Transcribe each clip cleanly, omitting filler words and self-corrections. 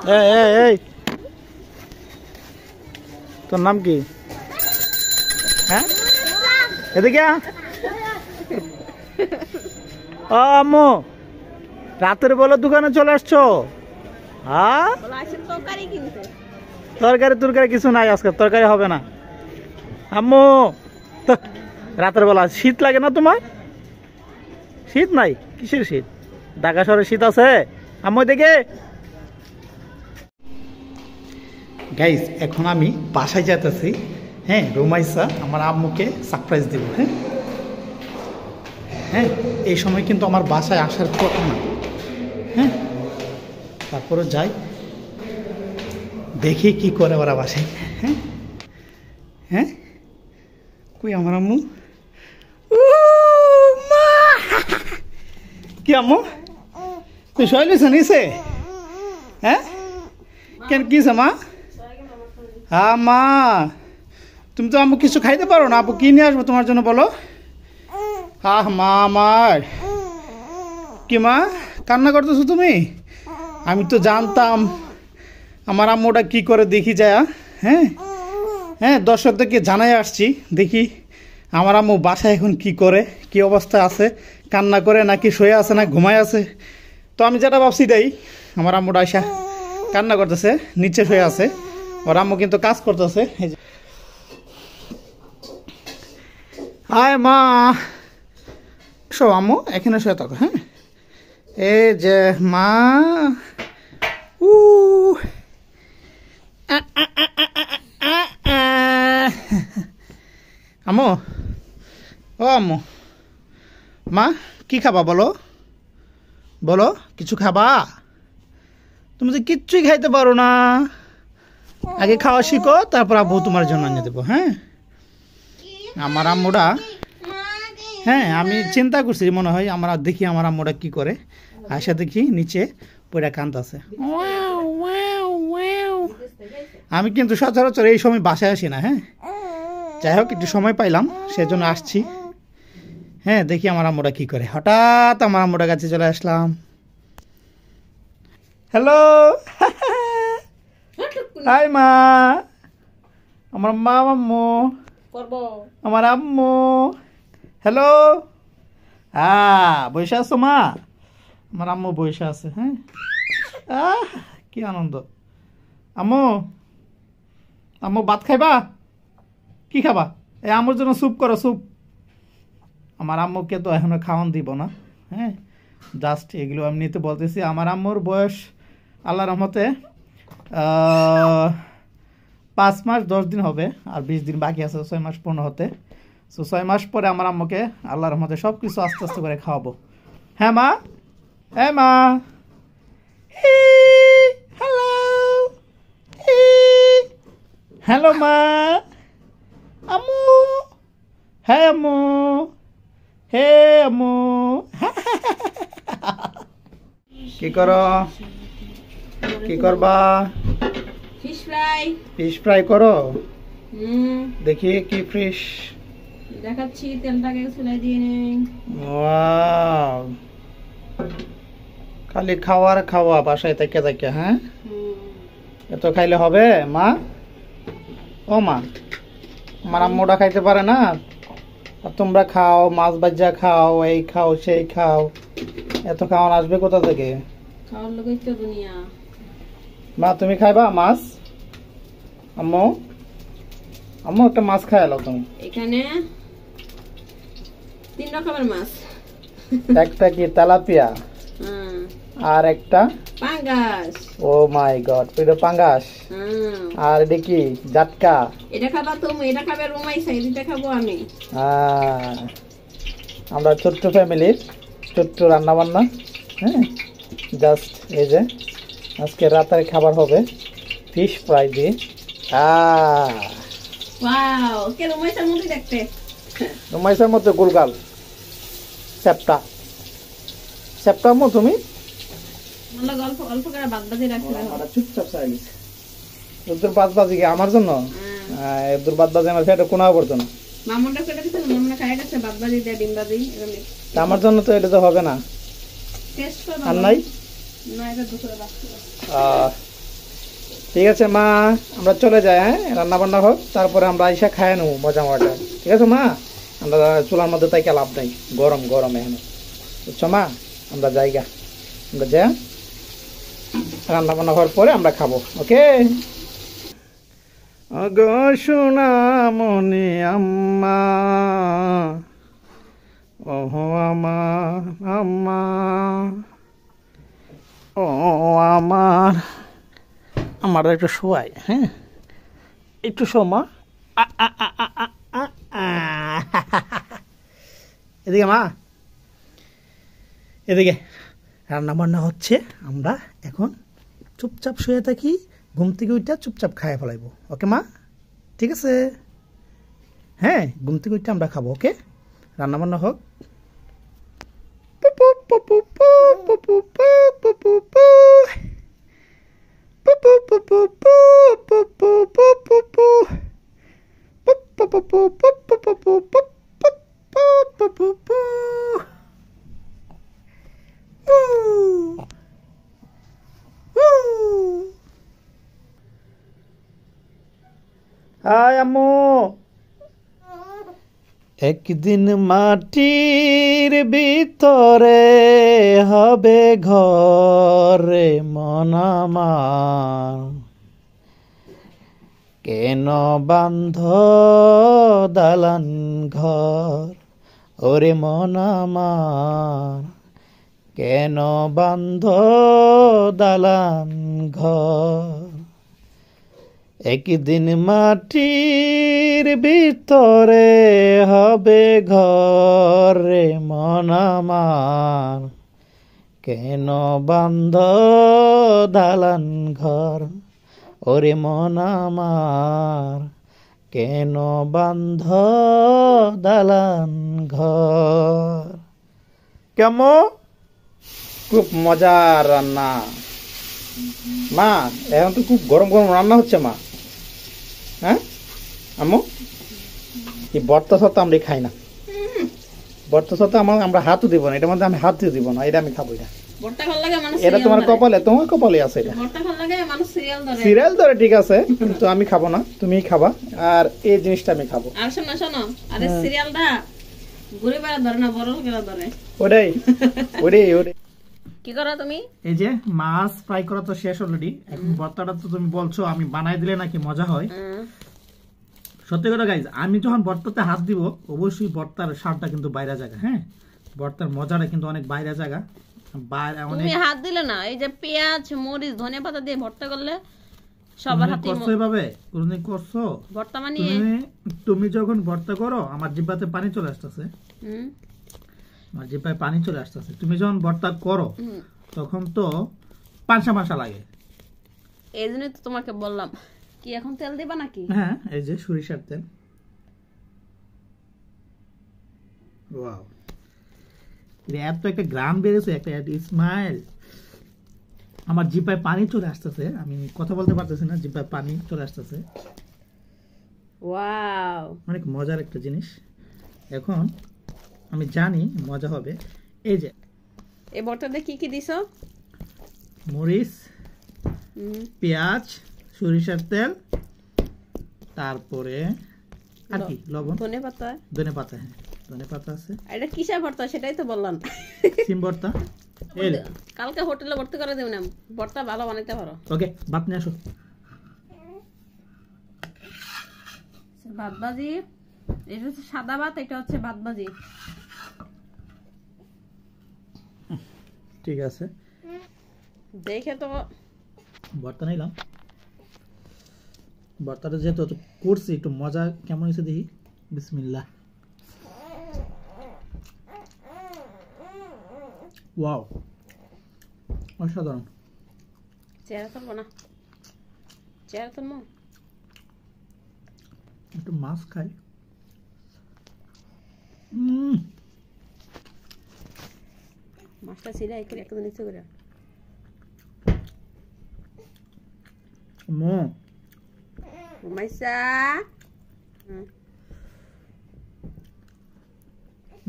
এই তোর নাম কি? হ্যাঁ এদিকে ও আম্মু রাতের বেলা দোকানে চলে আসছো? হ্যাঁ তরকারি কিছু নাই, আজকে তরকারি হবে না আম্মু। রাতের বেলা শীত লাগে না তোমার? শীত নাই? কিসের শীত? ঢাকা শহরে শীত আছে আম্মু? দেখে গাইস এখন আমি বাসায় যেতেছি। হ্যাঁ রুমাইসা আমার আম্মুকে সারপ্রাইজ দেব। হ্যাঁ হ্যাঁ এই সময় কিন্তু আমার বাসায় আসার কথা না। হ্যাঁ তারপরে যাই দেখি কি করে ওরা বাসায়। হ্যাঁ হ্যাঁ কই আমার আম্মু? কি আম্মু তুই শৈলিস নিছে? হ্যাঁ কেন কিছে মা? হ্যাঁ মা তুমি তো আম্মু কিছু খাইতে পারো না, আপু কি নিয়ে আসবো তোমার জন্য বলো? আহ মা আমার কি মা কান্না করতেছো তুমি? আমি তো জানতাম আমার আম্মুটা কি করে, দেখি যায়। হ্যাঁ হ্যাঁ দর্শকদেরকে জানাই আসছি, দেখি আমার আম্মু বাসায় এখন কি করে, কি অবস্থা আছে, কান্না করে নাকি শুয়ে আছে না ঘুমায় আছে। তো আমি যেটা ভাবছি এটাই, আমার আম্মুটা আইসা কান্না করতেছে, নিচে শুয়ে আছে, ওর আম্মু কিন্তু কাজ করতেছে। হায় মা শো আম্মু এখানে শুয়ে থাকো। হ্যাঁ এই যে মা উ আম্মু ও আম্মু মা কি খাবা বলো? বলো কিছু খাবা? তুমি তো কিচ্ছুই খাইতে পারো না, আগে খাওয়া শিখো তারপর আব্বু তোমার জন্য এনে দেবো। হ্যাঁ আমার আম্মুটা, হ্যাঁ আমি চিন্তা করছি মনে হয় আমরা দেখি আমার আম্মুটা কি করে। আয়সা দেখি নিচে পড়ে কাঁদতেছে। আমি কিন্তু সচরাচর এই সময় বাসায় আসি না। হ্যাঁ যাই হোক একটু সময় পাইলাম সেজন্য আসছি। হ্যাঁ দেখি আমার আম্মুটা কি করে। হঠাৎ আমার আম্মুটার কাছে চলে আসলাম। হ্যালো হাই মা, আমার মা আম্মু, আমার আম্মু। হ্যালো হ্যাঁ বসে আছো মা? আমার আম্মু বসে আছে। হ্যাঁ কি আনন্দ। আম্মু আম্মু ভাত খাইবা? কি খাবা? এই আম্মুর জন্য স্যুপ করো, স্যুপ। আমার আম্মুকে তো এখনো খাওয়ান দিব না। হ্যাঁ জাস্ট এগুলো এমনিতে বলতেছি। আমার আম্মুর বয়স আল্লাহর রহমতে 5 মাস 10 দিন হবে, আর 20 দিন বাকি আছে 6 মাস পূর্ণ হতে। সো 6 মাস পরে আমার আম্মুকে আল্লাহর রহমতে সব কিছু আস্তে আস্তে করে খাওয়াবো। হ্যাঁ মা, হ্যাঁ মা, হ্যালো হ্যালো মা, আম্মু, হ্যাঁ আম্মু, হে আম্মু। কি করো? কি করবা? Fish fry. ফিশ ফ্রাই করো? দেখি কি ফিশ দেখাচ্ছি, তেলটাকে চুলাই দিয়ে নেই। ওয়াও খালি খাওয়ার খাওয়া বাসায় থেকে থেকে। হ্যাঁ এত খাইলে হবে মা? ও মা আমার আম্মুটা খাইতে পারে না, আর তোমরা খাও, মাছ ভাজা খাও, এই খাও সেই খাও, এত খাওয়ান আসবে কোথা থেকে? খাওয়ার লোকই তো দুনিয়া। মা তুমি খাইবা মাছ? আম্মু আম্মু একটা মাছ খাইলো তুমি। এখানে 3 রকমের মাছ। একটা কি তেলাপিয়া, আর একটা পাঙ্গাস। ও মাই গড, এটা পাঙ্গাস। আর এটা কি জাটকা? এটা খাবা তুমি, এটা খাবে রুমাইসা, এটা খাবো আমি। আমরা ছোট্ট ফ্যামিলির ছোট্ট রান্না বান্না। হ্যাঁ জাস্ট এই যে আজকে রাতের খাবার হবে ফিশ ফ্রাই দিয়ে। ওয়াও কে রুমাইসার মধ্যে দেখতে, রুমাইসার মধ্যে গোলগাল সেপটা সেপটা মো তুমি অল্প অল্প করে বাদ বাজি রাখলাম। চুপচাপ চাইলিস ওদের বাদ বাজি আমার জন্য, ওদের বাদ বাজি আমার পেটে কোনাও করতো না। মামুনটা কেটে দিতে, মামুনা খায় গেছে বাদ বাজি দিয়ে ডিম বাজি এরকম। আমার জন্য তো এটা তো হবে না। টেস্ট করব আর নাই না, এটা দুপুরে বাদ। ঠিক আছে মা, আমরা চলে যাই। হ্যাঁ, রান্না বান্না হোক, তারপরে আমরা আইসা খায় নেবো মজা মজা। ঠিক আছে মা, আমরা চুলার মধ্যে তাই লাভ নাই, গরম গরম এখন, বুঝছো মা? আমরা জায়গা, আমরা যাই, রান্না বান্না হওয়ার পরে আমরা খাবো। ওকে। গো সোনা মনি আম্মা, ওহো আমার আম্মা, ও আমার, আমার একটু শোয়াই। হ্যাঁ, একটু শোমা। এদিকে মা, এদিকে রান্না বান্না হচ্ছে, আমরা এখন চুপচাপ শুয়ে থাকি, ঘুম থেকে উঠে চুপচাপ খাই ফেলাইবো। ওকে মা, ঠিক আছে? হ্যাঁ, ঘুম থেকে উঠে আমরা খাবো। ওকে, রান্না বান্না হোক। হাই আম্মু। একদিন মাটির ভিতরে হবে ঘরে মন আমার, কেন বান্ধ দালান ঘর, ওরে মন আমার, কেন বান্ধ দালান ঘর। একদিন মাটির ভিতরে হবে ঘরে মন আমার, কেন বান্ধ দালান ঘর, ওরে মন আমার, কেন বান্ধ দালান ঘর। কেমন? খুব মজার রান্না মা, এখন তো খুব গরম গরম রান্না হচ্ছে মা। হ্যাঁ আম্মু, এই ভর্তা সত্তা আমরা খাই না, ভর্তা সত্তা আমরা হাতও দিব না, এটার মধ্যে আমি হাতও দিব না, এটা আমি খাবো। এটা তোমার কপালে, তোমার কপালে আছে এটা। সিরিয়াল ধরে ঠিক আছে, কিন্তু আমি খাবো না, তুমিই খাবা, আর এই জিনিসটা আমি খাবো। আর শোনো শোনো, আরে সিরিয়ালটা ঘুরে বেড়া ধরে না, বড় লোকেরা ধরে। ওটাই ওটাই ওটাই। কি করো তুমি? এই যে মাছ ফ্রাই করা তো শেষ অলরেডি, এখন ভর্তাটা তো তুমি বলছো আমি বানাই দিলে নাকি মজা হয়। সত্যি কথা গাইজ, আমি যখন ভর্তাতে হাত দিব অবশ্যই ভর্তার স্বাদটা কিন্তু বাইরে জায়গা। হ্যাঁ, ভর্তার মজাটা কিন্তু অনেক বাইরে জায়গা। তুমি হাত দিলে না, এই যে পেঁয়াজ মরিচ ধনে পাতা দিয়ে ভর্তা করলে সবার হাতে করছো এভাবে, কোনদিন করছো ভর্তা বানিয়ে? তুমি যখন ভর্তা করো আমার জিহ্বাতে পানি চলে আসতেছে, আমার জিহ্বায় পানি চলে আসতেছে। তুমি যখন ভর্তা করো তখন তো পাঁচা পাঁচা লাগে, এই জন্যই তো তোমাকে বললাম। কি এখন তেল দিবা নাকি? হ্যাঁ, এই যে সরিষার তেল। ওয়াও, এত একটা গ্রাম বেড়েছে, একটা স্মাইল। আমার জিহ্বায় পানি চলে আসতেছে, আমি কথা বলতে পারতেছি না, জিহ্বায় পানি চলে আসতেছে। ওয়াও, অনেক মজার একটা জিনিস। এখন আমি জানি মজা হবে। এই যে এই ভর্তাতে কি কি দিছো? মরিচ, পেঁয়াজ, সরিষার তেল, তারপরে আর কি লবণ, ধনে পাতা। ধনে পাতা, হ্যাঁ ধনে পাতা আছে। এটা কিসের ভর্তা সেটাই তো বললাম। সিম ভর্তা। কালকে হোটেলে ভর্তি করে দেব না, ভর্তা ভালো বানাইতে পারো। ওকে, ভাত নিয়ে আসো। ভাত ভাজি, এটা হচ্ছে সাদা ভাত, এটা হচ্ছে ভাত ভাজি। ঠিক আছে, দেখে তো ভর্তা নিলাম। ভর্তাটা যেহেতু করছি একটু মজা কেমন হয়েছে দেখি। বিসমিল্লাহ। ওয়াও, অসাধারণ। চেহারা তুলবো না, চেহারা তুলবো। একটু মাছ খাই। মাছটা ছিঁড়ে করে একদম নিচে করে। ঘুমাইছা?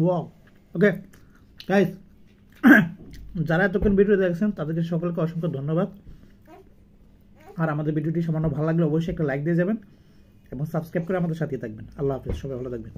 ওয়াও, ওকে গাইস, যারা এতক্ষণ ভিডিও দেখছেন তাদেরকে সকলকে অসংখ্য ধন্যবাদ। আর আমাদের ভিডিওটি সামান্য ভালো লাগলে অবশ্যই একটা লাইক দিয়ে যাবেন এবং সাবস্ক্রাইব করে আমাদের সাথে থাকবেন। আল্লাহ হাফেজ, সবাই ভালো থাকবেন।